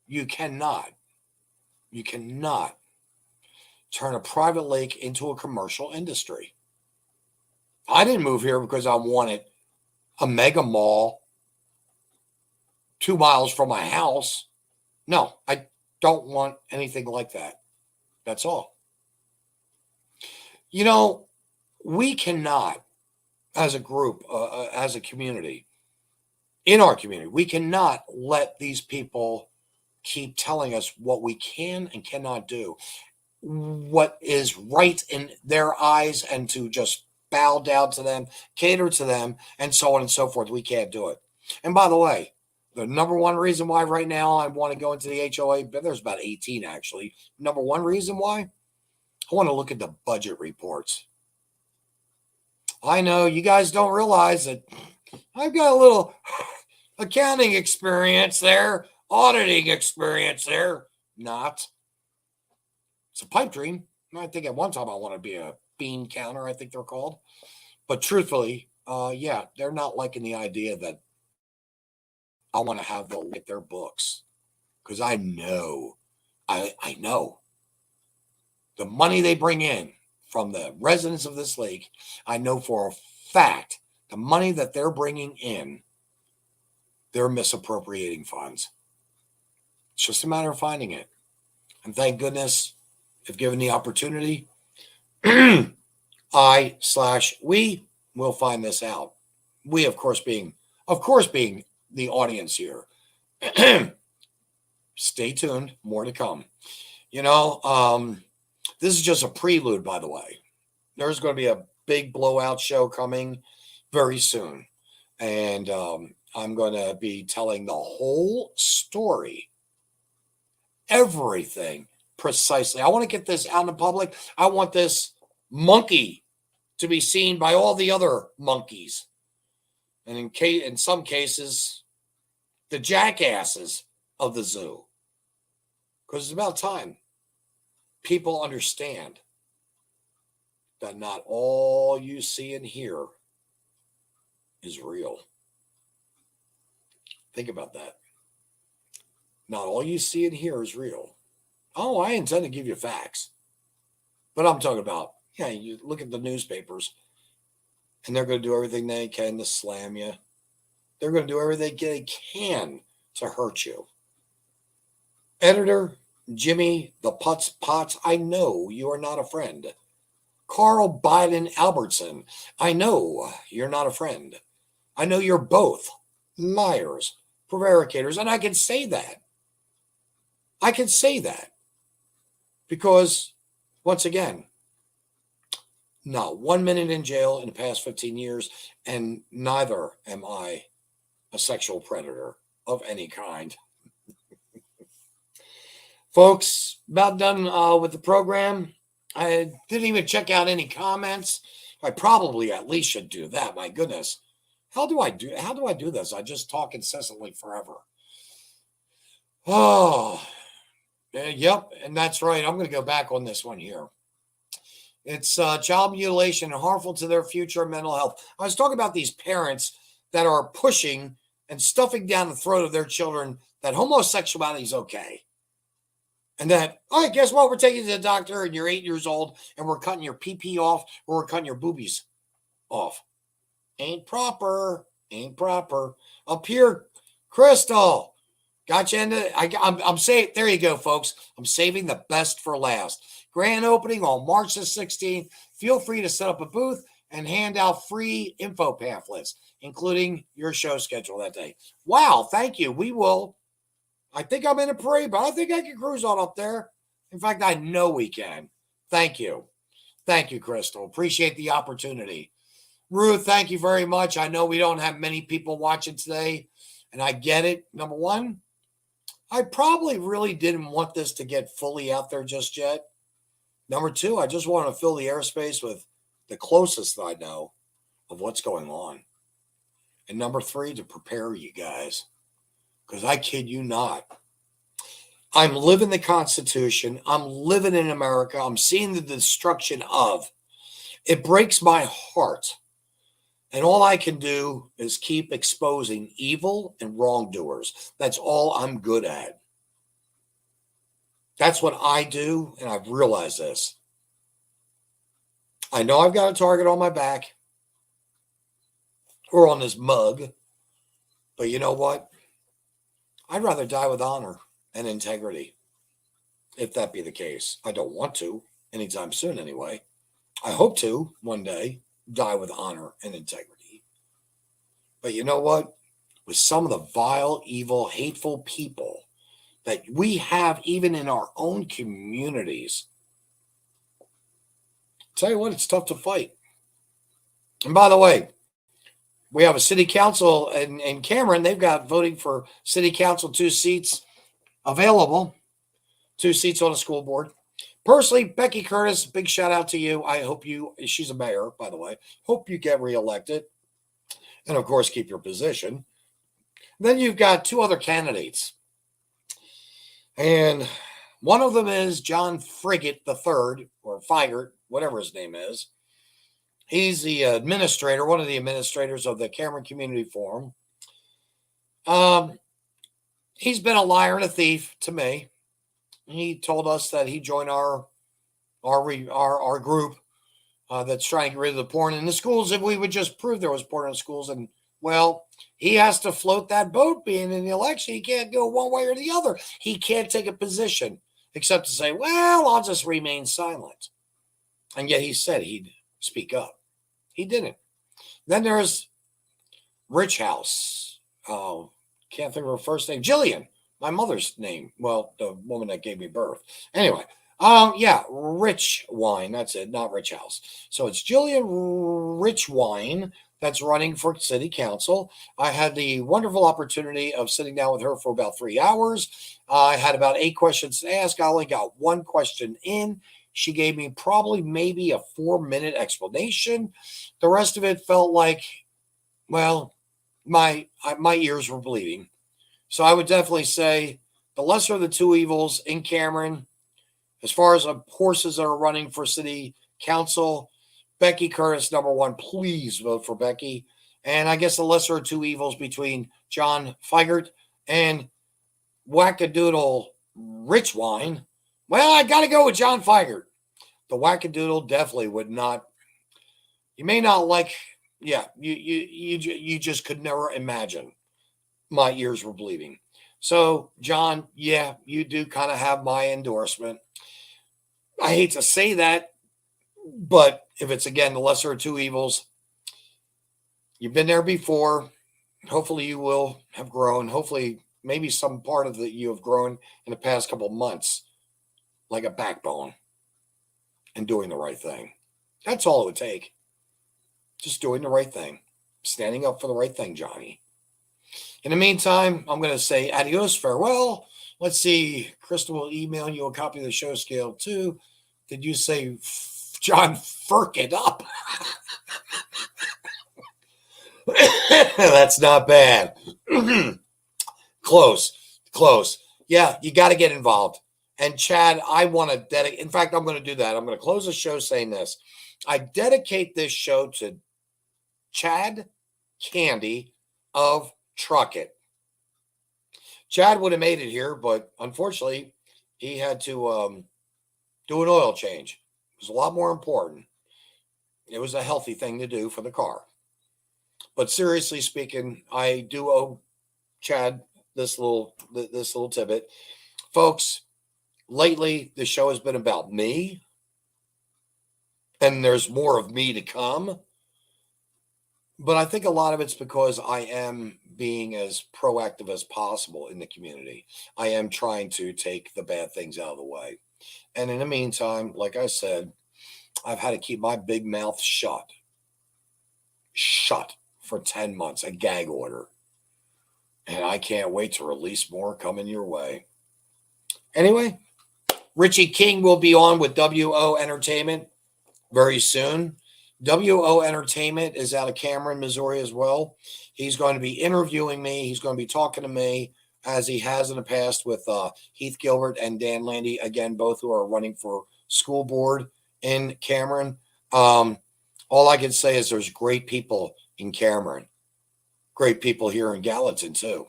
B: You cannot turn a private lake into a commercial industry. I didn't move here because I wanted a mega mall 2 miles from my house. No, I don't want anything like that. That's all. We cannot, as a group, as a community, in our community, we cannot let these people keep telling us what we can and cannot do, what is right in their eyes, and to just bow down to them, cater to them, and so on and so forth. We can't do it. And by the way, the number one reason why right now I want to go into the HOA, but there's about 18 actually. Number one reason why, I want to look at the budget reports. I know you guys don't realize that I've got a little accounting experience there, auditing experience there. Not. It's a pipe dream. I think at one time I want to be a bean counter, I think they're called. But truthfully, they're not liking the idea that I want to have them look at their books. Because I know the money they bring in from the residents of this lake, I know for a fact the money that they're bringing in, they're misappropriating funds. It's just a matter of finding it. And thank goodness, if given the opportunity, we will find this out. We, of course, being the audience here. Stay tuned. More to come. This is just a prelude, by the way. There's going to be a big blowout show coming very soon. And I'm going to be telling the whole story. Everything precisely. I want to get this out in the public. I want this monkey to be seen by all the other monkeys. And in some cases, the jackasses of the zoo. Because it's about time people understand that not all you see and hear is real. Think about that. Not all you see and hear is real. Oh, I intend to give you facts. But I'm talking about, you look at the newspapers, and they're going to do everything they can to slam you. They're going to do everything they can to hurt you. Editor Jimmy the Potts, I know you are not a friend. Carl Biden Albertson, I know you're not a friend. I know you're both liars, prevaricators, and I can say that. I can say that because, once again, not 1 minute in jail in the past 15 years, and neither am I a sexual predator of any kind. Folks, about done with the program. I didn't even check out any comments. I probably at least should do that. My goodness. How do I do this? I just talk incessantly forever. Oh, yep. And that's right. I'm going to go back on this one here. It's child mutilation and harmful to their future mental health. I was talking about these parents that are pushing and stuffing down the throat of their children that homosexuality is okay. And that, guess what? We're taking you to the doctor and you're 8 years old and we're cutting your pee-pee off or we're cutting your boobies off. Ain't proper. Up here, Crystal. Gotcha. I'm saying, there you go, folks. I'm saving the best for last. Grand opening on March the 16th. Feel free to set up a booth and hand out free info pamphlets, including your show schedule that day. Wow. Thank you. We will. I think I'm in a parade, but I think I can cruise on up there. In fact, I know we can. Thank you. Thank you, Crystal. Appreciate the opportunity. Ruth, thank you very much. I know we don't have many people watching today, and I get it. Number one, I probably really didn't want this to get fully out there just yet. Number two, I just want to fill the airspace with the closest I know of what's going on. And number three, to prepare you guys. Because I kid you not. I'm living the Constitution. I'm living in America. I'm seeing the destruction of. It breaks my heart. And all I can do is keep exposing evil and wrongdoers. That's all I'm good at. That's what I do, and I've realized this. I know I've got a target on my back or on this mug, but you know what? I'd rather die with honor and integrity, if that be the case. I don't want to anytime soon anyway. I hope to one day die with honor and integrity. But you know what? With some of the vile, evil, hateful people that we have even in our own communities, tell you what, it's tough to fight. And by the way, we have a city council in Cameron. They've got voting for city council 2 seats available, 2 seats on a school board. Personally, Becky Curtis, big shout out to you. I hope she's a mayor, by the way. Hope you get reelected. And of course, keep your position. Then you've got 2 other candidates. And one of them is John Frigate III, or Figert, whatever his name is. He's the administrator, one of the administrators of the Cameron Community Forum. He's been a liar and a thief to me. He told us that he joined our group that's trying to get rid of the porn in the schools. If we would just prove there was porn in schools, and well, he has to float that boat being in the election. He can't go one way or the other. He can't take a position except to say, well, I'll just remain silent. And yet he said he'd speak up. He didn't. Then there's Rich House. Oh, can't think of her first name. Jillian, my mother's name. Well, the woman that gave me birth. Anyway, yeah, Rich Wine. That's it, not Rich House. So it's Jillian Rich Wine that's running for city council. I had the wonderful opportunity of sitting down with her for about 3 hours. I had about 8 questions to ask. I only got 1 question in. She gave me probably maybe a 4-minute explanation. The rest of it felt like, well, my ears were bleeding. So I would definitely say the lesser of the two evils in Cameron, as far as horses that are running for city council, Becky Curtis, number 1. Please vote for Becky. And I guess the lesser of two evils between John Feigert and Wackadoodle Rich Wine. Well, I got to go with John Feigert. The Wackadoodle definitely would not. You may not like. Yeah, you just could never imagine. My ears were bleeding. So, John, yeah, you do kind of have my endorsement. I hate to say that, but if it's, again, the lesser of two evils, you've been there before. Hopefully you will have grown. Hopefully maybe some part of you have grown in the past couple months, like a backbone and doing the right thing. That's all it would take. Just doing the right thing. Standing up for the right thing, Johnny. In the meantime, I'm going to say adios, farewell. Let's see. Krista will email you a copy of the show scale too. Did you say John Ferk it up? That's not bad. Close. Yeah, you got to get involved. And Chad, I want to dedicate. In fact, I'm going to do that. I'm going to close the show saying this. I dedicate this show to Chad Candy of Truck It. Chad would have made it here, but unfortunately, he had to do an oil change. It was a lot more important. It was a healthy thing to do for the car. But seriously speaking, I do owe Chad this little tidbit. Folks, lately, the show has been about me, and there's more of me to come. But I think a lot of it's because I am being as proactive as possible in the community. I am trying to take the bad things out of the way. And in the meantime, like I said, I've had to keep my big mouth shut for 10 months, a gag order. And I can't wait to release more coming your way. Anyway, Richie King will be on with WO Entertainment very soon. WO Entertainment is out of Cameron, Missouri as well. He's going to be interviewing me. He's going to be talking to me as he has in the past with Heath Gilbert and Dan Landy, again, both who are running for school board in Cameron. All I can say is there's great people in Cameron, great people here in Gallatin too.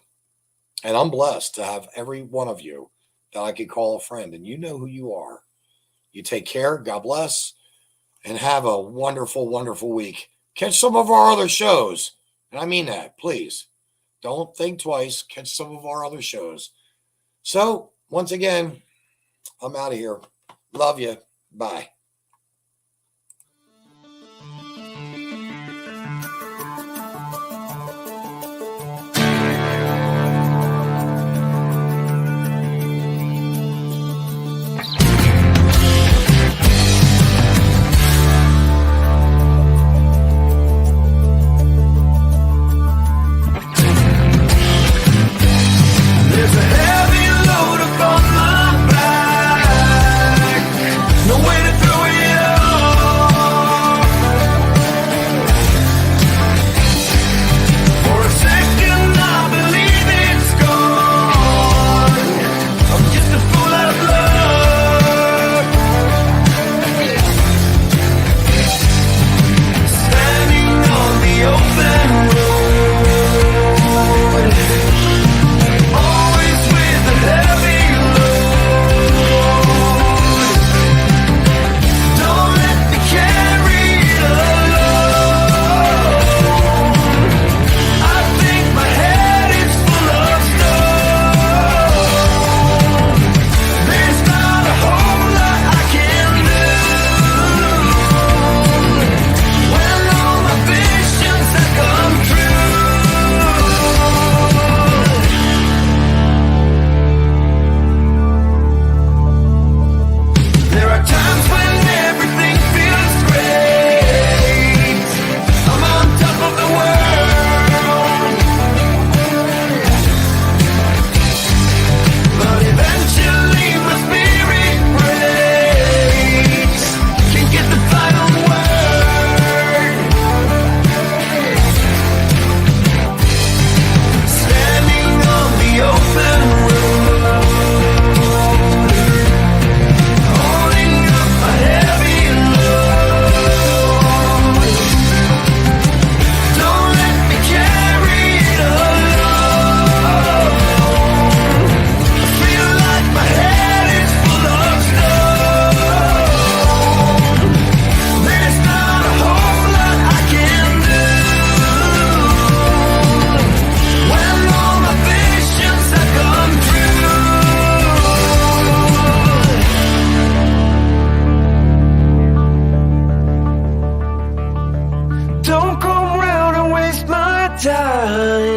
B: And I'm blessed to have every one of you that I could call a friend, and you know who you are. You take care. God bless. And have a wonderful, wonderful week. Catch some of our other shows. And I mean that, please. Don't think twice. Catch some of our other shows. So, once again, I'm out of here. Love you. Bye.
C: There's a heavy load upon my back. No way to throw time.